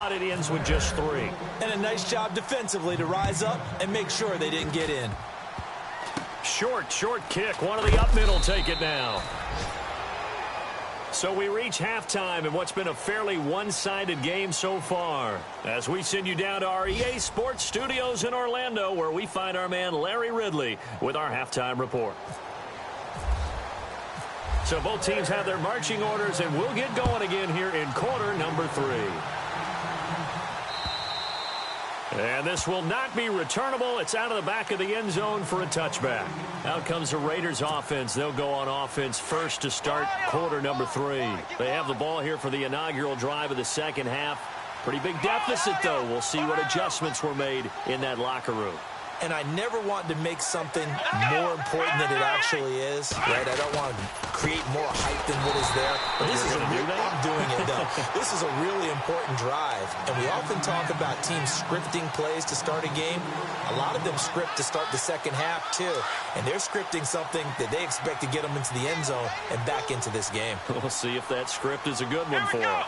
It ends with just 3. And a nice job defensively to rise up and make sure they didn't get in. Short kick. One of the up middle take it now. So we reach halftime in what's been a fairly one-sided game so far. As we send you down to our EA Sports Studios in Orlando, where we find our man Larry Ridley with our halftime report. So both teams have their marching orders, and we'll get going again here in quarter number 3. And this will not be returnable. It's out of the back of the end zone for a touchback. Out comes the Raiders offense. They'll go on offense first to start quarter number 3. They have the ball here for the inaugural drive of the second half. Pretty big deficit, though. We'll see what adjustments were made in that locker room. And I never want to make something more important than it actually is, right? I don't want to create more hype than what is there. But this is I'm doing it, though. This is a really important drive. And we often talk about teams scripting plays to start a game. A lot of them script to start the second half, too. And they're scripting something that they expect to get them into the end zone and back into this game. We'll see if that script is a good one for them.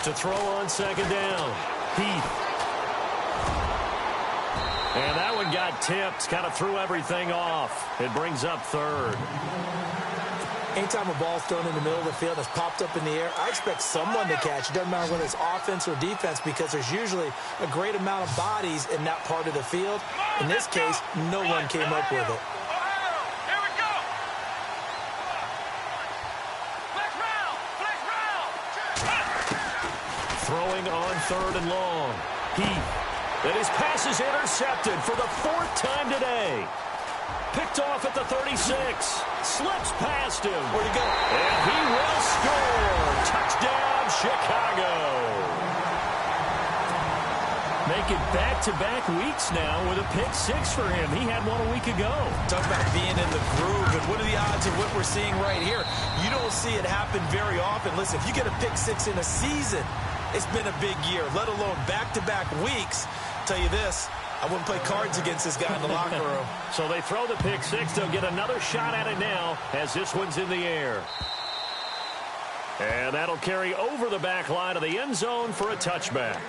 To throw on second down. Heath. And that one got tipped, kind of threw everything off. It brings up third. Anytime a ball's thrown in the middle of the field that's popped up in the air, I expect someone to catch. It doesn't matter whether it's offense or defense, because there's usually a great amount of bodies in that part of the field. In this case, no one came up with it. Throwing on third and long. Heath. And his pass is intercepted for the 4th time today. Picked off at the 36. Slips past him. Where'd he go? And he will score. Touchdown, Chicago. Make it back-to-back weeks now with a pick 6 for him. He had one a week ago. Talk about being in the groove, and what are the odds of what we're seeing right here? You don't see it happen very often. Listen, if you get a pick 6 in a season, it's been a big year, let alone back-to-back weeks. Tell you this, I wouldn't play cards against this guy in the locker room. So they throw the pick 6. They'll get another shot at it now as this one's in the air. And that'll carry over the back line of the end zone for a touchback.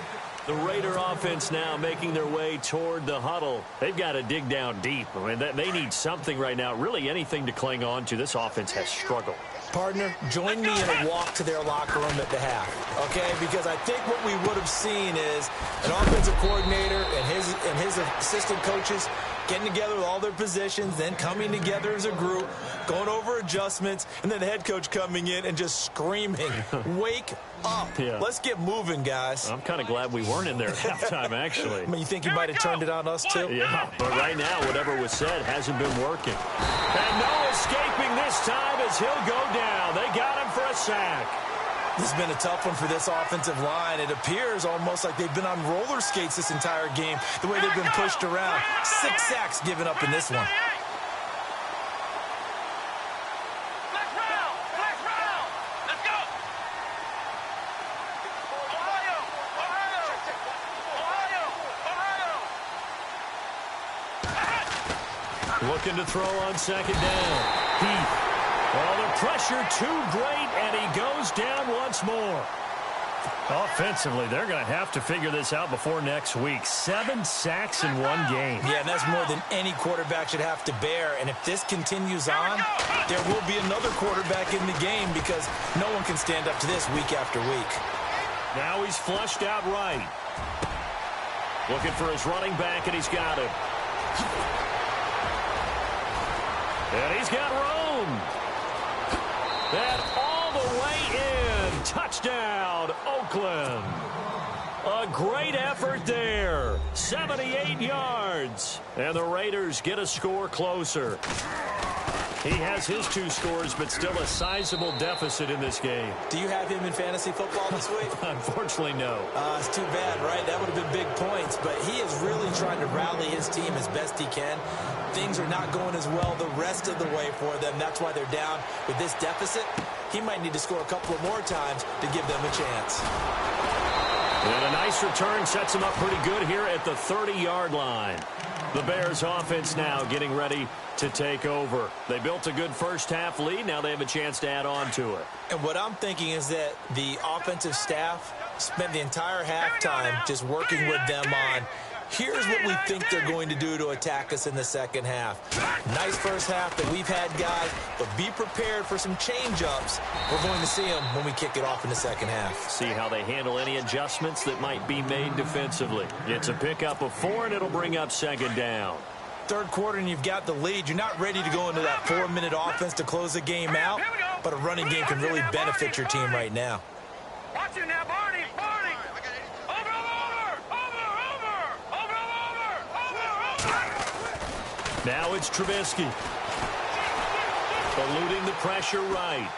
The Raider offense now making their way toward the huddle. They've got to dig down deep. I mean, they need something right now, really anything to cling on to. This offense has struggled. Partner, join me in a walk to their locker room at the half, okay? Because I think what we would have seen is an offensive coordinator and his assistant coaches getting together with all their positions, then coming together as a group, going over adjustments, and then the head coach coming in and just screaming, wake up. Yeah. Let's get moving, guys. I'm kind of glad we weren't in there at halftime, actually. I mean, you think you might have turned it on us, too? Yeah, but right now, whatever was said hasn't been working. And no escaping this time as he'll go down. They got him for a sack. This has been a tough one for this offensive line. It appears almost like they've been on roller skates this entire game, the way they've been pushed around. 6 sacks given up in this one. Let's go. Looking to throw on second down. Heath. Well, the pressure too great, and he goes down once more. Offensively, they're going to have to figure this out before next week. 7 sacks in one game. Yeah, and that's more than any quarterback should have to bear. And if this continues on, there will be another quarterback in the game because no one can stand up to this week after week. Now he's flushed out right. Looking for his running back, and he's got him. And he's got room. And all the way in. Touchdown, Oakland. A great effort there. 78 yards. And the Raiders get a score closer. He has his 2 scores, but still a sizable deficit in this game. Do you have him in fantasy football this week? Unfortunately, no. It's too bad, right? That would have been big points, but he is really trying to rally his team as best he can. Things are not going as well the rest of the way for them. That's why they're down with this deficit. He might need to score a couple of more times to give them a chance. And a nice return sets them up pretty good here at the 30-yard line. The Bears offense now getting ready to take over. They built a good first-half lead. Now they have a chance to add on to it. And what I'm thinking is that the offensive staff spent the entire halftime just working with them on, here's what we think they're going to do to attack us in the second half. Nice first half that we've had, guys, but be prepared for some change-ups. We're going to see them when we kick it off in the second half. See how they handle any adjustments that might be made defensively. It's a pickup of 4, and it'll bring up second down. Third quarter, and you've got the lead. You're not ready to go into that 4-minute offense to close the game out, but a running game can really benefit your team right now. Watch it now, Barney. Now it's Trubisky. Eluding the pressure right.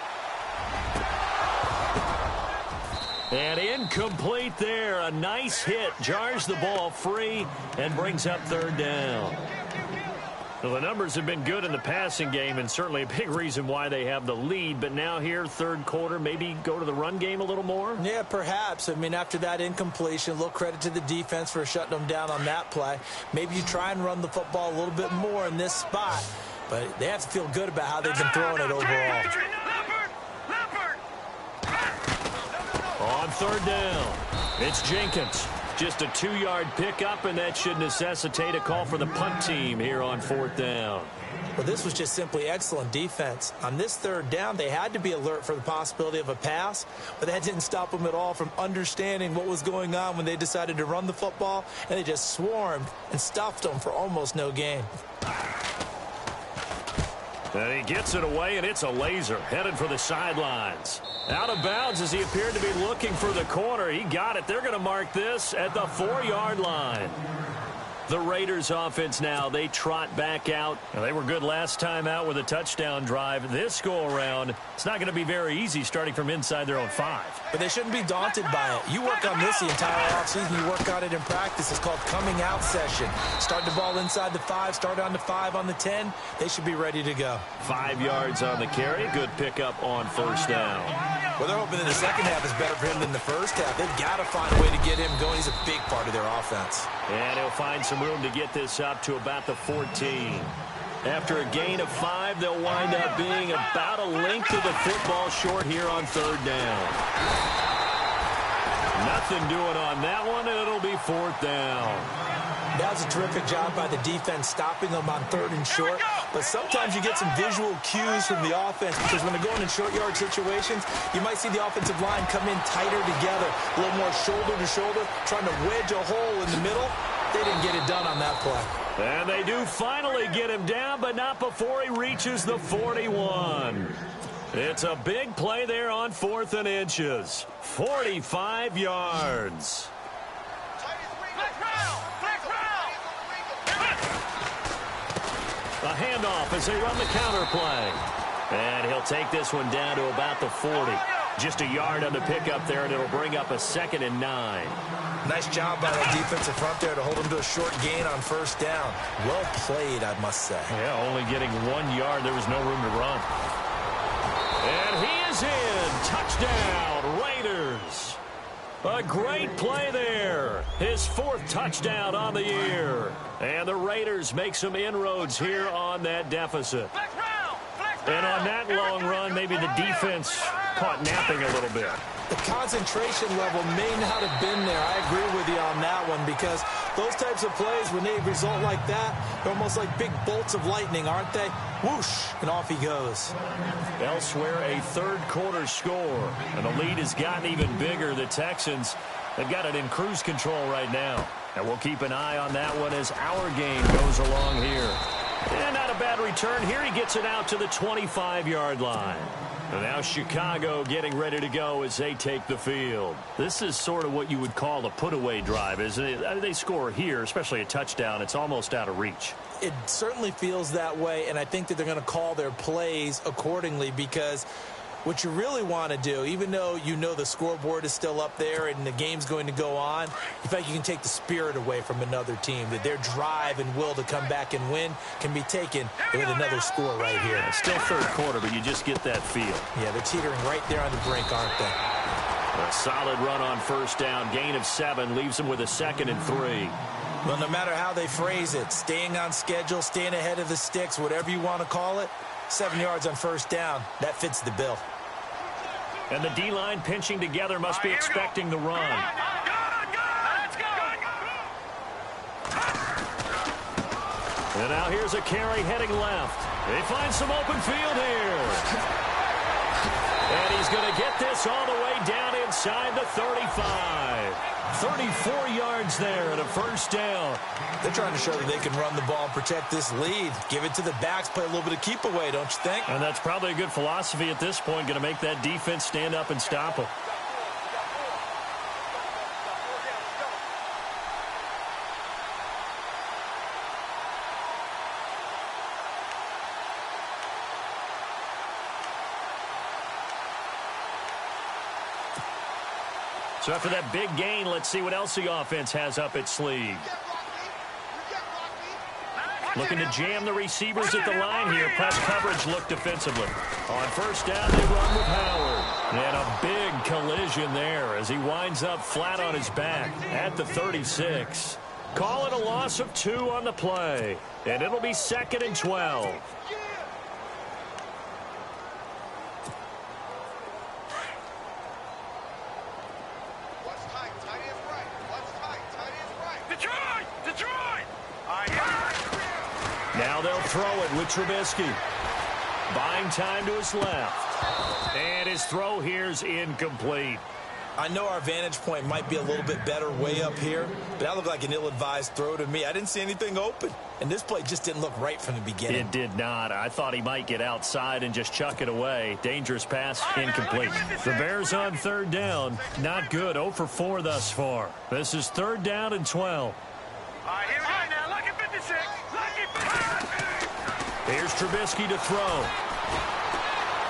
And incomplete there. A nice hit. Jars the ball free and brings up third down. Well, the numbers have been good in the passing game and certainly a big reason why they have the lead. But now here, third quarter, maybe go to the run game a little more? Yeah, perhaps. I mean, after that incompletion, a little credit to the defense for shutting them down on that play. Maybe you try and run the football a little bit more in this spot. But they have to feel good about how they've been throwing it overall. On third down, it's Jenkins. Just a 2-yard pickup, and that should necessitate a call for the punt team here on fourth down. Well, this was just simply excellent defense. On this third down, they had to be alert for the possibility of a pass, but that didn't stop them at all from understanding what was going on when they decided to run the football, and they just swarmed and stuffed them for almost no gain. And he gets it away, and it's a laser headed for the sidelines. Out of bounds as he appeared to be looking for the corner. He got it. They're going to mark this at the 4-yard line. The Raiders offense now, they trot back out. Now, they were good last time out with a touchdown drive. This go-around, it's not going to be very easy starting from inside their own 5. But they shouldn't be daunted by it. You work on this the entire offseason. You work on it in practice. It's called coming out session. Start the ball inside the 5, start on the 5 on the 10. They should be ready to go. 5 yards on the carry. Good pickup on first down. Well, they're hoping that the second half is better for him than the first half. They've got to find a way to get him going. He's a big part of their offense. And he'll find some room to get this up to about the 14. After a gain of 5, they'll wind up being about a length of the football short here on third down. Nothing doing on that one, and it'll be fourth down. That was a terrific job by the defense stopping them on third and short. But sometimes you get some visual cues from the offense because when they're going in short yard situations, you might see the offensive line come in tighter together, a little more shoulder to shoulder, trying to wedge a hole in the middle. They didn't get it done on that play. And they do finally get him down, but not before he reaches the 41. It's a big play there on 4th and inches. 45 yards. A handoff as they run the counter play. And he'll take this one down to about the 40. Just a yard on the pickup there, and it'll bring up a 2nd and 9. Nice job by that defensive front there to hold him to a short gain on first down. Well played, I must say. Yeah, only getting 1 yard. There was no room to run. And he is in. Touchdown, Raiders. A great play there. His 4th touchdown on the year. And the Raiders make some inroads here on that deficit. And on that long run, maybe the defense caught napping a little bit. The concentration level may not have been there. I agree with you on that one because those types of plays, when they result like that, they're almost like big bolts of lightning, aren't they? Whoosh, and off he goes. Elsewhere, a third quarter score. And the lead has gotten even bigger. The Texans, they've got it in cruise control right now. And we'll keep an eye on that one as our game goes along here. And not a bad return here. He gets it out to the 25-yard line. And now Chicago getting ready to go as they take the field. This is sort of what you would call a put-away drive, isn't it? They score here, especially a touchdown. It's almost out of reach. It certainly feels that way, and I think that they're going to call their plays accordingly because what you really want to do, even though you know the scoreboard is still up there and the game's going to go on, in fact, you can take the spirit away from another team, that their drive and will to come back and win can be taken with another score right here. It's still third quarter, but you just get that feel. Yeah, they're teetering right there on the brink, aren't they? A solid run on first down. Gain of 7 leaves them with a 2nd and 3. Well, no matter how they phrase it, staying on schedule, staying ahead of the sticks, whatever you want to call it, 7 yards on first down, that fits the bill. And the D-line pinching together must be expecting the run. And now here's a carry heading left. They find some open field here. And he's going to get this all the way down inside the 35. 34 yards there and a first down. They're trying to show that they can run the ball and protect this lead. Give it to the backs, play a little bit of keep away, don't you think? And that's probably a good philosophy at this point, going to make that defense stand up and stop them. So after that big gain, let's see what else the offense has up its sleeve. Looking to jam the receivers at the line here. Press coverage look defensively. On first down, they run with Howard. And a big collision there as he winds up flat on his back at the 36. Call it a loss of 2 on the play. And it'll be 2nd and 12. Now they'll throw it with Trubisky. Buying time to his left. And his throw here's incomplete. I know our vantage point might be a little bit better way up here, but that looked like an ill-advised throw to me. I didn't see anything open, and this play just didn't look right from the beginning. It did not. I thought he might get outside and just chuck it away. Dangerous pass, incomplete. The Bears on 3rd down. Not good. 0 for 4 thus far. This is 3rd down and 12. Here we go now. Lucky 56. Lucky 56. Here's Trubisky to throw.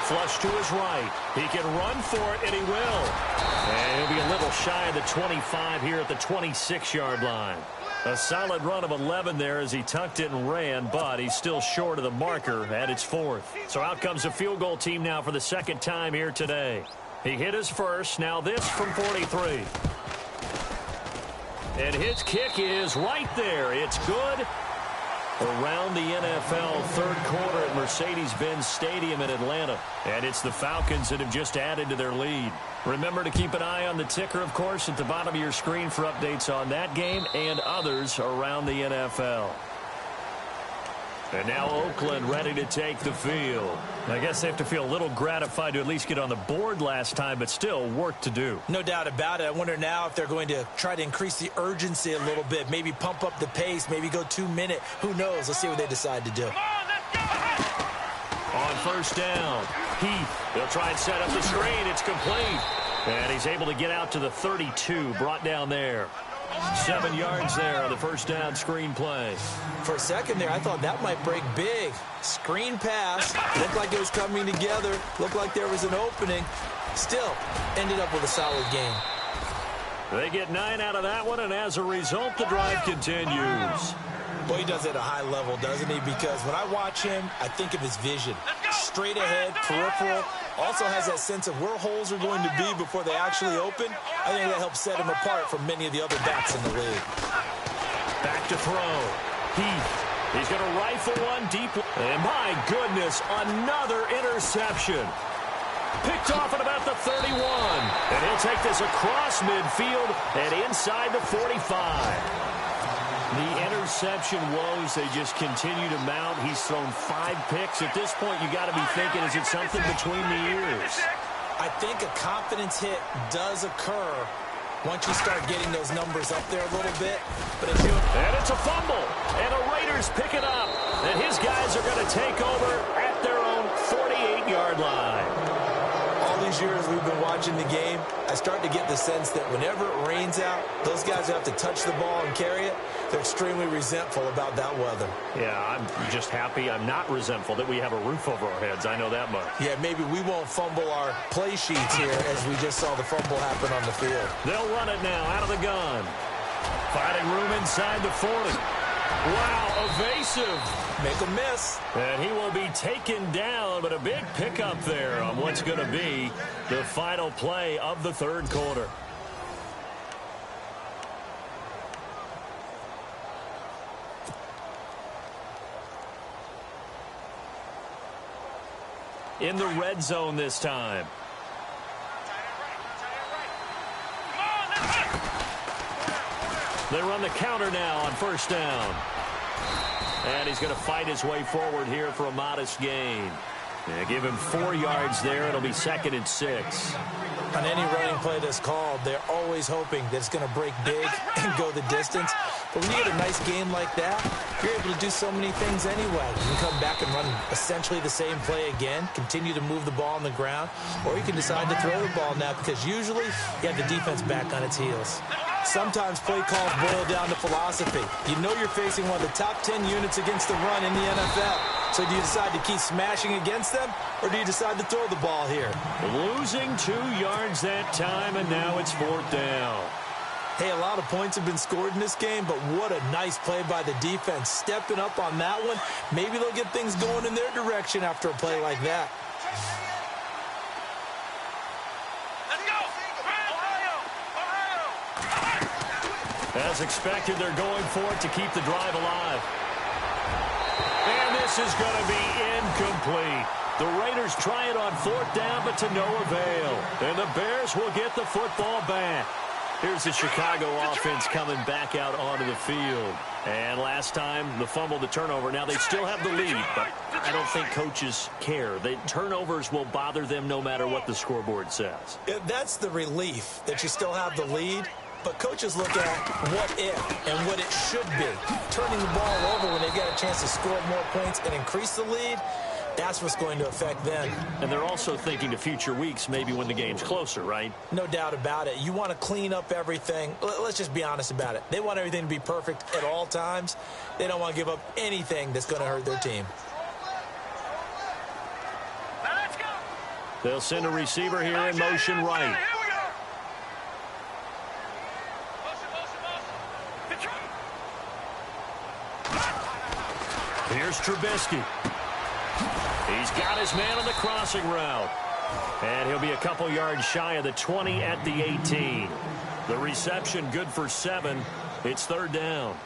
Flush to his right. He can run for it, and he will. And he'll be a little shy of the 25 here at the 26-yard line. A solid run of 11 there as he tucked it and ran, but he's still short of the marker at its 4th. So out comes the field goal team now for the 2nd time here today. He hit his first. Now this from 43. And his kick is right there. It's good. Around the NFL 3rd quarter at Mercedes-Benz Stadium in Atlanta. And it's the Falcons that have just added to their lead. Remember to keep an eye on the ticker, of course, at the bottom of your screen for updates on that game and others around the NFL. And now Oakland ready to take the field. I guess they have to feel a little gratified to at least get on the board last time, but still work to do. No doubt about it. I wonder now if they're going to try to increase the urgency a little bit, maybe pump up the pace, maybe go 2-minute. Who knows? Let's see what they decide to do. On first down, Heath. They'll try and set up the screen. It's complete. And he's able to get out to the 32, brought down there. 7 yards there on the first down screen play. For a second there, I thought that might break big. Screen pass. Looked like it was coming together. Looked like there was an opening. Still, ended up with a solid game. They get 9 out of that one, and as a result, the drive continues. Boy, he does it at a high level, doesn't he? Because when I watch him, I think of his vision. Straight ahead, peripheral. Also has that sense of where holes are going to be before they actually open. I think that helps set him apart from many of the other backs in the league. Back to throw. Heath. He's going to rifle one deep. And my goodness, another interception. Picked off at about the 31. And he'll take this across midfield and inside the 45. The interception woes, they just continue to mount. He's thrown 5 picks. At this point, you got to be thinking, is it something between the ears? I think a confidence hit does occur once you start getting those numbers up there a little bit. But as and it's a fumble. And the Raiders pick it up. And his guys are going to take over at their own 48-yard line. All these years we've been watching the game, I start to get the sense that whenever it rains out, those guys who have to touch the ball and carry it, they're extremely resentful about that weather. Yeah, I'm just happy I'm not resentful that we have a roof over our heads. I know that much. Yeah, maybe we won't fumble our play sheets here as we just saw the fumble happen on the field. They'll run it now out of the gun. Finding room inside the 40. Wow, evasive. Make a miss. And he will be taken down, but a big pickup there on what's going to be the final play of the third quarter. In the red zone this time. They run the counter now on first down. And he's going to fight his way forward here for a modest gain. Yeah, give him 4 yards there. It'll be 2nd and 6. On any running play that's called, they're always hoping that it's going to break big and go the distance. But when you get a nice game like that, you're able to do so many things anyway. You can come back and run essentially the same play again, continue to move the ball on the ground, or you can decide to throw the ball now because usually you have the defense back on its heels. Sometimes play calls boil down to philosophy. You know you're facing one of the top 10 units against the run in the NFL. So do you decide to keep smashing against them, or do you decide to throw the ball here? Losing 2 yards that time, and now it's 4th down. Hey, a lot of points have been scored in this game, but what a nice play by the defense. Stepping up on that one, maybe they'll get things going in their direction after a play like that. As expected, they're going for it to keep the drive alive. And this is going to be incomplete. The Raiders try it on 4th down, but to no avail. And the Bears will get the football back. Here's the Chicago offense coming back out onto the field. And last time, the fumble, the turnover. Now, they still have the lead, but I don't think coaches care. The turnovers will bother them no matter what the scoreboard says. That's the relief, that you still have the lead. But coaches look at what if and what it should be. Turning the ball over when they've got a chance to score more points and increase the lead, that's what's going to affect them. And they're also thinking to future weeks, maybe when the game's closer, right? No doubt about it. You want to clean up everything. Let's just be honest about it. They want everything to be perfect at all times. They don't want to give up anything that's going to hurt their team. Let's go. They'll send a receiver here in motion right. Here's Trubisky. He's got his man on the crossing route. And he'll be a couple yards shy of the 20 at the 18. The reception good for 7. It's 3rd down.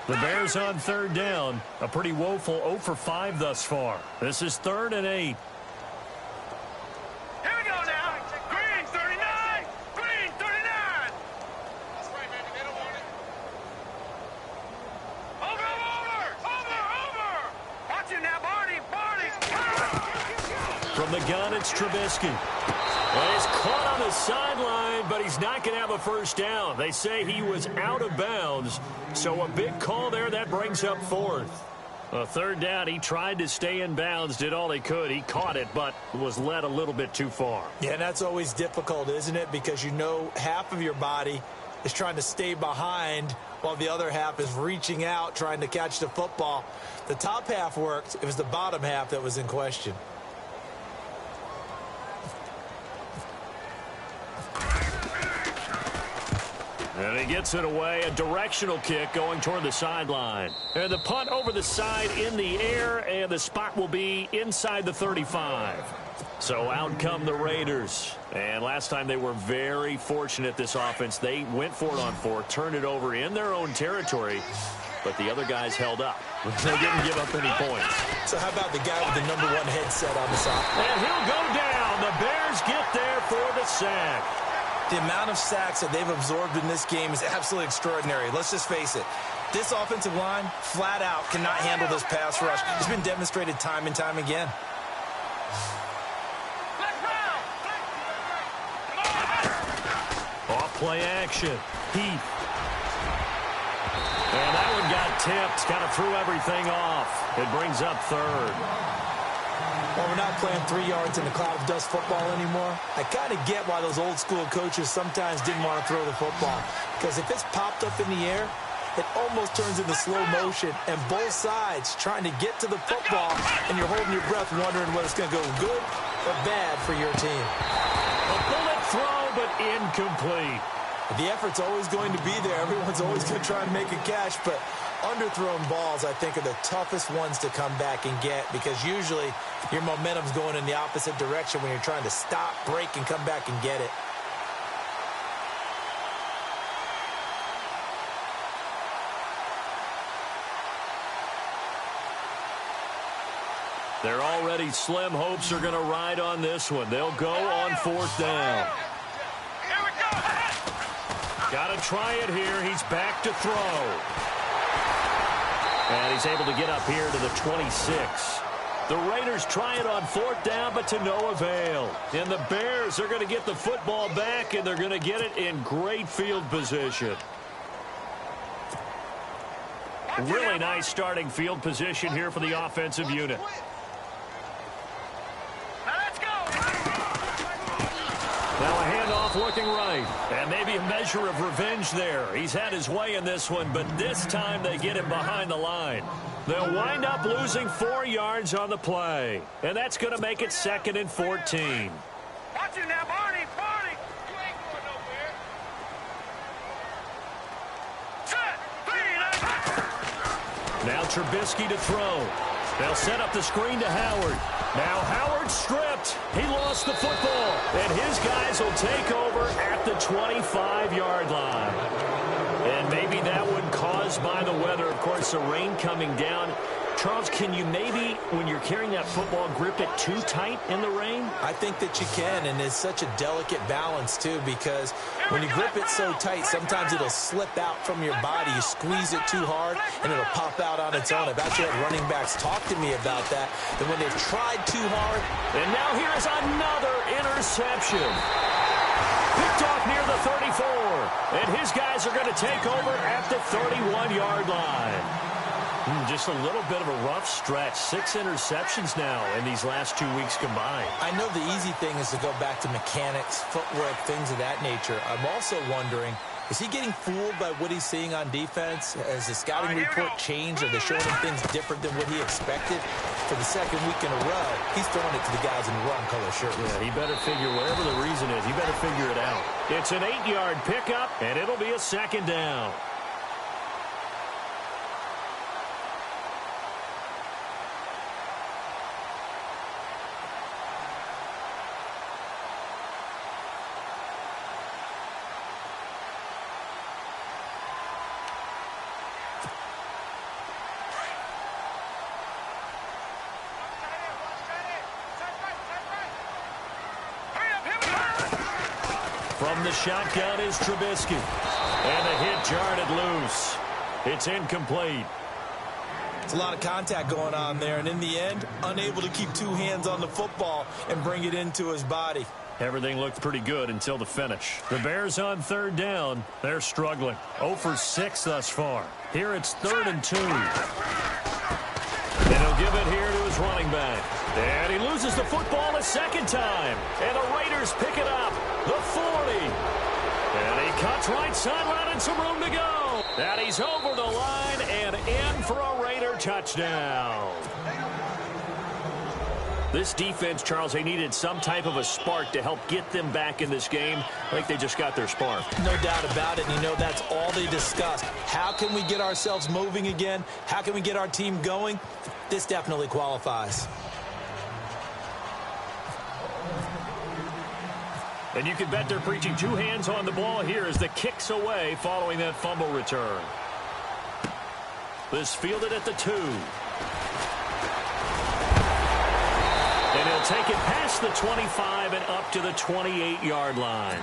The Bears on 3rd down. A pretty woeful 0 for 5 thus far. This is 3rd and 8. Here we go now. Green 39. Green 39. That's right, baby. They don't want it. Over. Watch him now, Barney. From the gun, it's Trubisky. Well, he's caught on the sideline, but he's not going to have a first down. They say he was out of bounds, so a big call there. That brings up 4th. A 3rd down, he tried to stay in bounds, did all he could. He caught it, but was led a little bit too far. Yeah, and that's always difficult, isn't it? Because you know half of your body is trying to stay behind while the other half is reaching out, trying to catch the football. The top half worked. It was the bottom half that was in question. And he gets it away, a directional kick going toward the sideline. And the punt over the side in the air, and the spot will be inside the 35. So out come the Raiders. And last time they were very fortunate, this offense. They went for it on 4, turned it over in their own territory, but the other guys held up. They didn't give up any points. So how about the guy with the #1 headset on the side? And he'll go down. The Bears get there for the sack. The amount of sacks that they've absorbed in this game is absolutely extraordinary. Let's just face it. This offensive line, flat out, cannot handle this pass rush. It's been demonstrated time and time again. Off play action. Heath. And that one got tipped. Kind of threw everything off. It brings up 3rd. Well, we're not playing 3 yards in a cloud of dust football anymore. I kind of get why those old school coaches sometimes didn't want to throw the football. Because if it's popped up in the air, it almost turns into slow motion. And both sides trying to get to the football, and you're holding your breath wondering whether it's going to go good but bad for your team. A bullet throw, but incomplete. The effort's always going to be there. Everyone's always going to try and make a catch, but underthrown balls, I think, are the toughest ones to come back and get because usually your momentum's going in the opposite direction when you're trying to stop, break, and come back and get it. They're already slim hopes are going to ride on this one. They'll go on 4th down. Here we go. Got to try it here. He's back to throw. And he's able to get up here to the 26. The Raiders try it on 4th down, but to no avail. And the Bears are going to get the football back, and they're going to get it in great field position. Really nice starting field position here for the offensive unit. Now a handoff looking right. And maybe a measure of revenge there. He's had his way in this one, but this time they get him behind the line. They'll wind up losing 4 yards on the play. And that's going to make it 2nd and 14. Watch it now, Barney. Barney. You ain't going nowhere. Set. Now Trubisky to throw. They'll set up the screen to Howard. Now Howard stripped. He lost the football. And his guys will take over at the 25-yard line. And maybe that one caused by the weather. Of course, the rain coming down. Charles, can you maybe, when you're carrying that football, grip it too tight in the rain? I think that you can, and it's such a delicate balance, too, because when you grip it so tight, sometimes it'll slip out from your body. You squeeze it too hard, and it'll pop out on its own. I've actually had running backs talk to me about that when they've tried too hard. And now here's another interception. Picked off near the 34. And his guys are going to take over at the 31-yard line. Just a little bit of a rough stretch. 6 interceptions now in these last 2 weeks combined. I know the easy thing is to go back to mechanics, footwork, things of that nature. I'm also wondering, is he getting fooled by what he's seeing on defense? Has the scouting report changed? Are they showing him things different than what he expected? For the 2nd week in a row, he's throwing it to the guys in wrong color shirts. Yeah, he better figure, whatever the reason is, he better figure it out. It's an 8-yard pickup, and it'll be a 2nd down. From the shotgun is Trubisky. And the hit jarred loose. It's incomplete. It's a lot of contact going on there, and in the end, unable to keep 2 hands on the football and bring it into his body. Everything looked pretty good until the finish. The Bears on 3rd down. They're struggling. 0 for 6 thus far. Here it's 3rd and 2. And he'll give it here to his running back. And he loses the football a 2nd time. And the Raiders pick it up. The 40. And he cuts right sideline and some room to go. And he's over the line and in for a Raider touchdown. This defense, Charles, they needed some type of a spark to help get them back in this game. I think they just got their spark. No doubt about it. And you know, that's all they discussed. How can we get ourselves moving again? How can we get our team going? This definitely qualifies. And you can bet they're preaching 2 hands on the ball here as the kick's away following that fumble return. This fielded at the 2. And he'll take it past the 25 and up to the 28-yard line.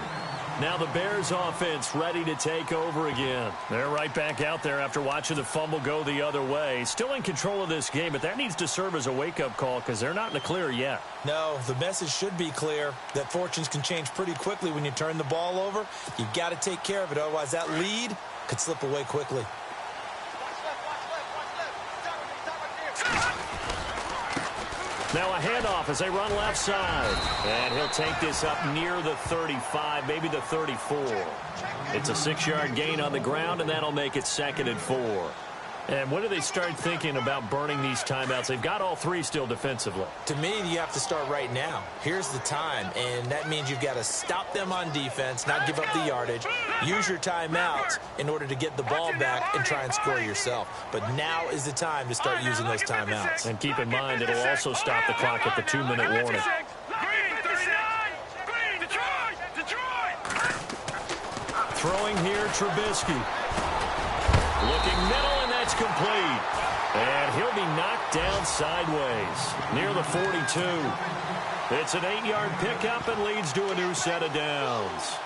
Now the Bears offense ready to take over again. They're right back out there after watching the fumble go the other way. Still in control of this game, but that needs to serve as a wake-up call because they're not in the clear yet. No, the message should be clear that fortunes can change pretty quickly when you turn the ball over. You've got to take care of it, otherwise that lead could slip away quickly. Now a handoff as they run left side. And he'll take this up near the 35, maybe the 34. It's a 6-yard gain on the ground, and that'll make it 2nd and 4. And when do they start thinking about burning these timeouts? They've got all three still defensively. To me, you have to start right now. Here's the time, and that means you've got to stop them on defense, not give up the yardage, use your timeouts in order to get the ball back and try and score yourself. But now is the time to start using those timeouts. And keep in mind, it'll also stop the clock at the 2-minute warning. Throwing here, Trubisky. Looking middle, and that's complete. And he'll be knocked down sideways near the 42. It's an 8-yard pickup and leads to a new set of downs.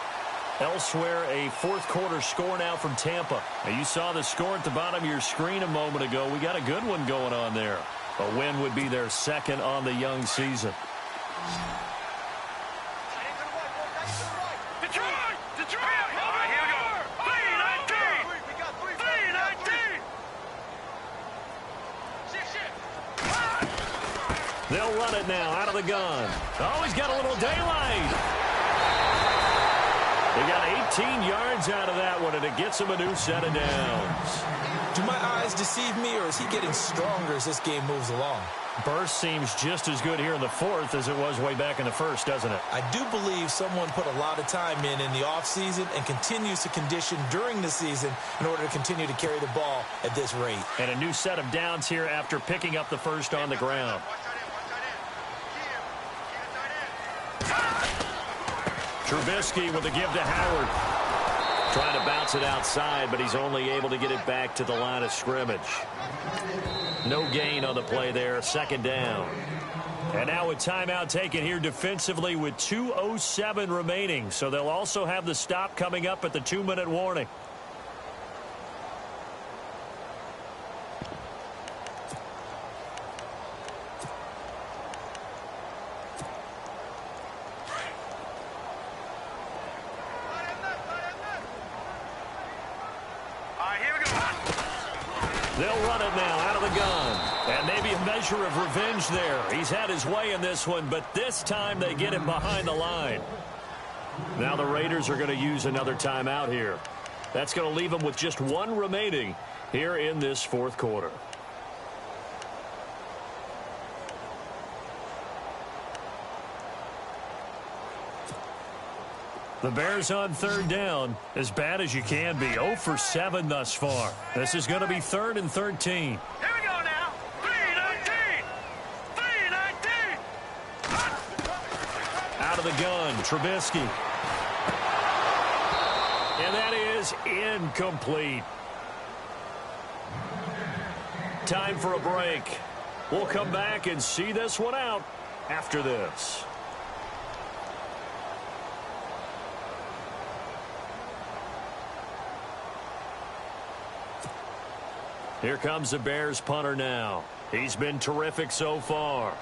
Elsewhere, a fourth-quarter score now from Tampa. Now, you saw the score at the bottom of your screen a moment ago. We got a good one going on there. A win would be their second on the young season. They'll run it now out of the gun. Oh, he's got a little daylight. They got 18 yards out of that one, and it gets him a new set of downs. Do my eyes deceive me, or is he getting stronger as this game moves along? Burst seems just as good here in the fourth as it was way back in the first, doesn't it? I do believe someone put a lot of time in the offseason and continues to condition during the season in order to continue to carry the ball at this rate. And a new set of downs here after picking up the first on the ground. Trubisky with a give to Howard. Trying to bounce it outside, but he's only able to get it back to the line of scrimmage. No gain on the play there, second down. And now a timeout taken here defensively with 2:07 remaining. So they'll also have the stop coming up at the 2-minute warning. They'll run it now out of the gun. And maybe a measure of revenge there. He's had his way in this one, but this time they get him behind the line. Now the Raiders are going to use another timeout here. That's going to leave them with just one remaining here in this fourth quarter. The Bears on third down, as bad as you can be. 0 for 7 thus far. This is going to be 3rd and 13. Here we go now. 3-19. 3-19. Out of the gun, Trubisky. And that is incomplete. Time for a break. We'll come back and see this one out after this. Here comes the Bears punter now. He's been terrific so far.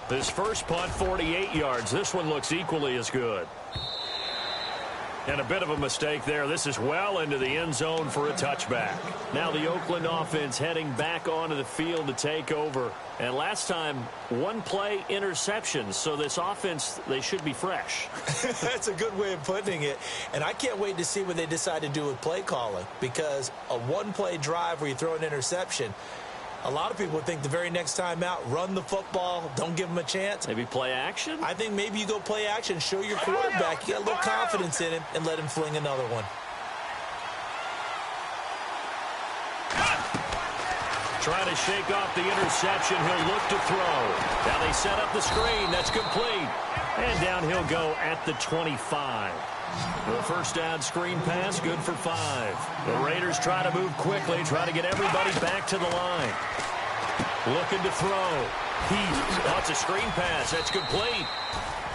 His first punt, 48 yards. This one looks equally as good. And a bit of a mistake there. This is well into the end zone for a touchback. Now the Oakland offense heading back onto the field to take over. And last time, one play interception. So this offense, they should be fresh. That's a good way of putting it. And I can't wait to see what they decide to do with play calling. Because a one-play drive where you throw an interception, a lot of people think the very next time out, run the football, don't give them a chance. Maybe play action? I think maybe you go play action, show your quarterback, you got a little confidence in him, and let him fling another one. Trying to shake off the interception. He'll look to throw. Now they set up the screen. That's complete. And down he'll go at the 25. The first down screen pass, good for 5. The Raiders try to move quickly, try to get everybody back to the line. Looking to throw. It's a screen pass. That's complete.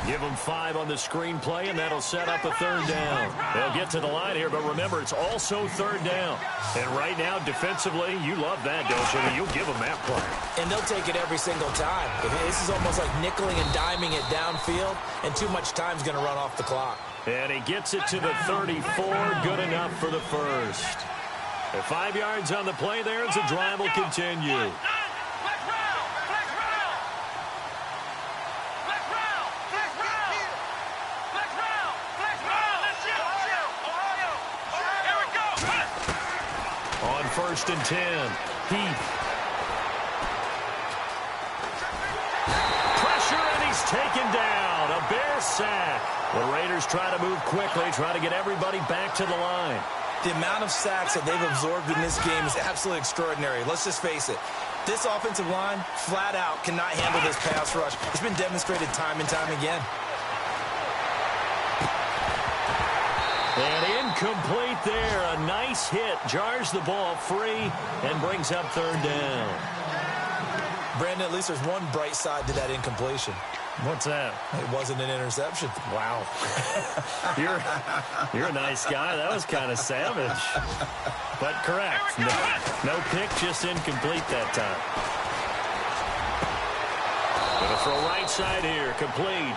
Give them 5 on the screenplay, and that'll set up a third down. They'll get to the line here, but remember, it's also third down. And right now, defensively, you love that, don't you? You'll give them that play. And they'll take it every single time. This is almost like nickeling and diming it downfield, and too much time's going to run off the clock. And he gets it to the 34. Good enough for the first. At 5 yards on the play there, as the drive will continue. 1st and 10. Heath. Pressure, and he's taken down. A Bear sack. The Raiders try to move quickly, try to get everybody back to the line. The amount of sacks that they've absorbed in this game is absolutely extraordinary. Let's just face it. This offensive line, flat out, cannot handle this pass rush. It's been demonstrated time and time again. And incomplete there. A nice hit. Jars the ball free and brings up 3rd down. Brandon, at least there's one bright side to that incompletion. What's that? It wasn't an interception. Wow. You're a nice guy. That was kind of savage. But correct. No pick, just incomplete that time. Gonna throw right side here. Complete.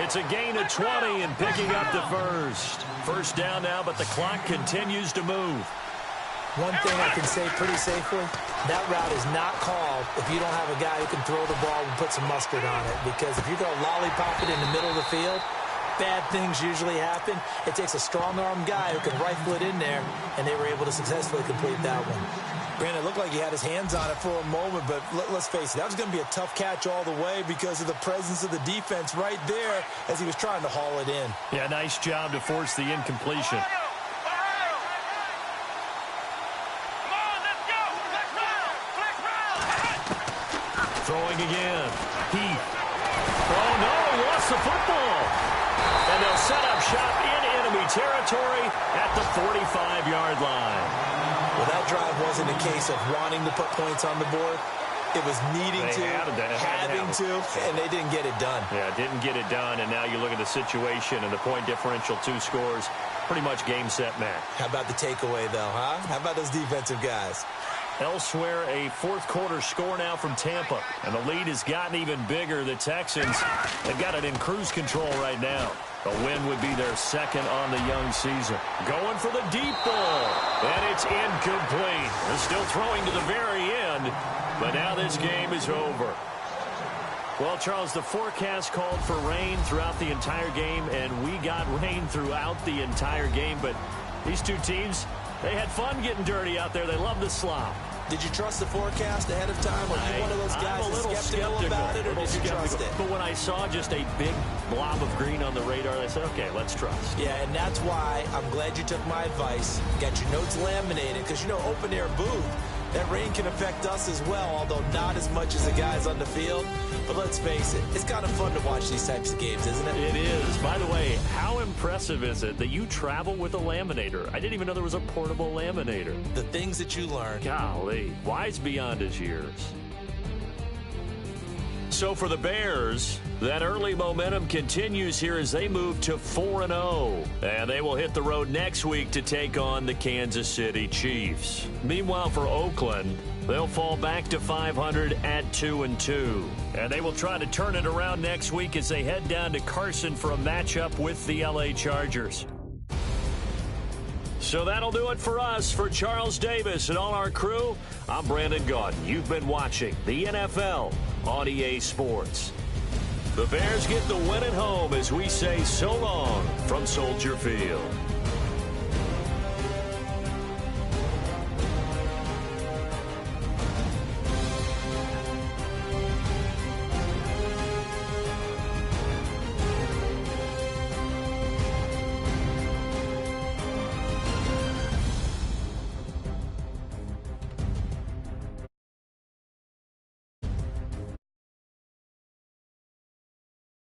It's a gain of 20 and picking up the first. 1st down now, but the clock continues to move. One thing I can say pretty safely, that route is not called if you don't have a guy who can throw the ball and put some mustard on it. Because if you're going to lollipop it in the middle of the field, bad things usually happen. It takes a strong-arm guy who can rifle it in there, and they were able to successfully complete that one. Brandon, it looked like he had his hands on it for a moment, but let's face it, that was going to be a tough catch all the way because of the presence of the defense right there as he was trying to haul it in. Yeah, nice job to force the incompletion. Throwing again. Heath. Oh, no, he lost the football. And they'll set up shop in enemy territory at the 45-yard line. Well, that drive wasn't a case of wanting to put points on the board. It was needing to, having to, and they didn't get it done. Yeah, didn't get it done, and now you look at the situation and the point differential, 2 scores, pretty much game, set, match. How about the takeaway, though, huh? How about those defensive guys? Elsewhere, a 4th quarter score now from Tampa, and the lead has gotten even bigger. The Texans, they've got it in cruise control right now. A win would be their 2nd on the young season. Going for the deep ball, and it's incomplete. They're still throwing to the very end, but now this game is over. Well, Charles, the forecast called for rain throughout the entire game, and we got rain throughout the entire game, but these two teams, they had fun getting dirty out there. They love the slop. Did you trust the forecast ahead of time? Or are you one of those guys that's skeptical about it, or did you trust it? But when I saw just a big blob of green on the radar, I said, okay, let's trust. Yeah, and that's why I'm glad you took my advice. Got your notes laminated, because, you know, open-air booth, that rain can affect us as well, although not as much as the guys on the field. But let's face it, it's kind of fun to watch these types of games, isn't it? It is. By the way, how impressive is it that you travel with a laminator? I didn't even know there was a portable laminator. The things that you learn. Golly, wise beyond his years. So for the Bears, that early momentum continues here as they move to 4-0. And they will hit the road next week to take on the Kansas City Chiefs. Meanwhile, for Oakland, they'll fall back to 500 at 2-2. And they will try to turn it around next week as they head down to Carson for a matchup with the LA Chargers. So that'll do it for us. For Charles Davis and all our crew, I'm Brandon Gaudin. You've been watching the NFL on EA Sports. The Bears get the win at home as we say so long from Soldier Field.